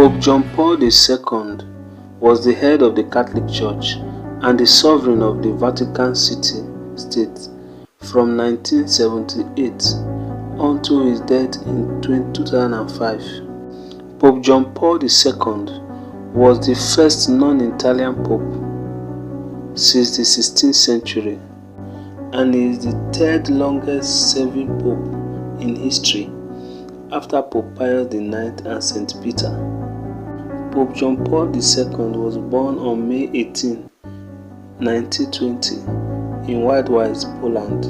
Pope John Paul II was the head of the Catholic Church and the sovereign of the Vatican City State from 1978 until his death in 2005. Pope John Paul II was the first non-Italian pope since the 16th century and is the third longest serving pope in history after Pope Pius IX and St. Peter. Pope John Paul II was born on May 18, 1920 in Wiedewice, Poland.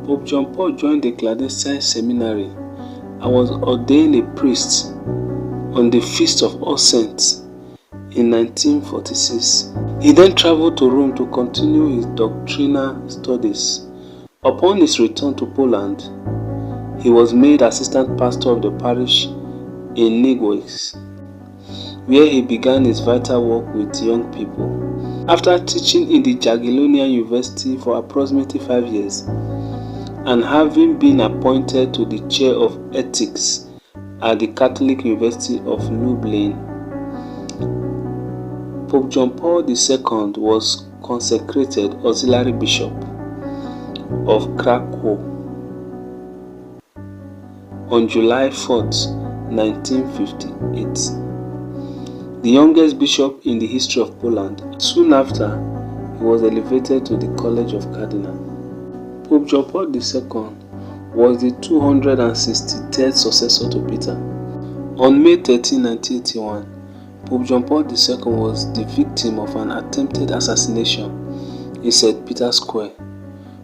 Pope John Paul joined the clandestine seminary and was ordained a priest on the Feast of All Saints in 1946. He then traveled to Rome to continue his doctrinal studies. Upon his return to Poland, he was made assistant pastor of the parish in Wiedewice, where he began his vital work with young people. After teaching in the Jagiellonian University for approximately 5 years and having been appointed to the chair of ethics at the Catholic University of Lublin, Pope John Paul II was consecrated auxiliary bishop of Krakow on July 4, 1958. The youngest bishop in the history of Poland. Soon after, he was elevated to the College of Cardinals. Pope John Paul II was the 263rd successor to Peter. On May 13, 1981, Pope John Paul II was the victim of an attempted assassination in St. Peter's Square.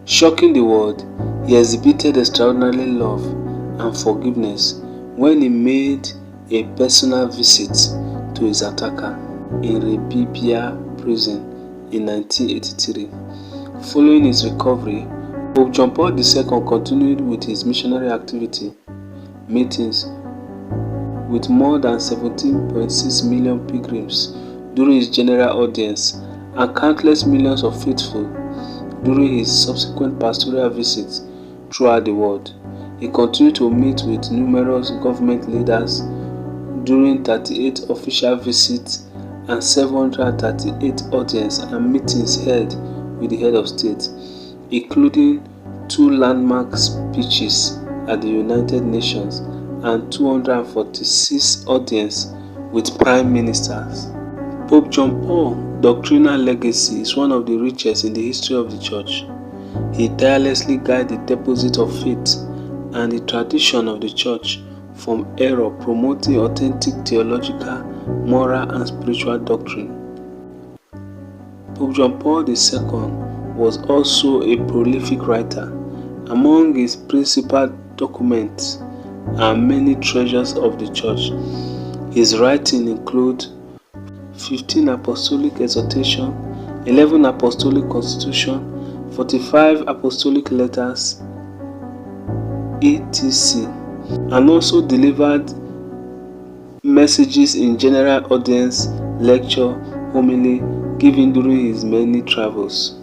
Shocking the world, he exhibited extraordinary love and forgiveness when he made a personal visit to his attacker in Rebibia prison in 1983. Following his recovery, Pope John Paul II continued with his missionary activity, meetings with more than 17.6 million pilgrims during his general audience and countless millions of faithful during his subsequent pastoral visits throughout the world. He continued to meet with numerous government leaders during 38 official visits and 738 audiences and meetings held with the head of state, including 2 landmark speeches at the United Nations and 246 audiences with prime ministers. Pope John Paul's doctrinal legacy is one of the richest in the history of the Church. He tirelessly guided the deposit of faith and the tradition of the Church from error, promoting authentic theological, moral, and spiritual doctrine. Pope John Paul II was also a prolific writer. Among his principal documents are many treasures of the Church. His writings include 15 apostolic exhortations, 11 apostolic constitutions, 45 apostolic letters, etc., and also delivered messages in general audience, lecture, homily given during his many travels.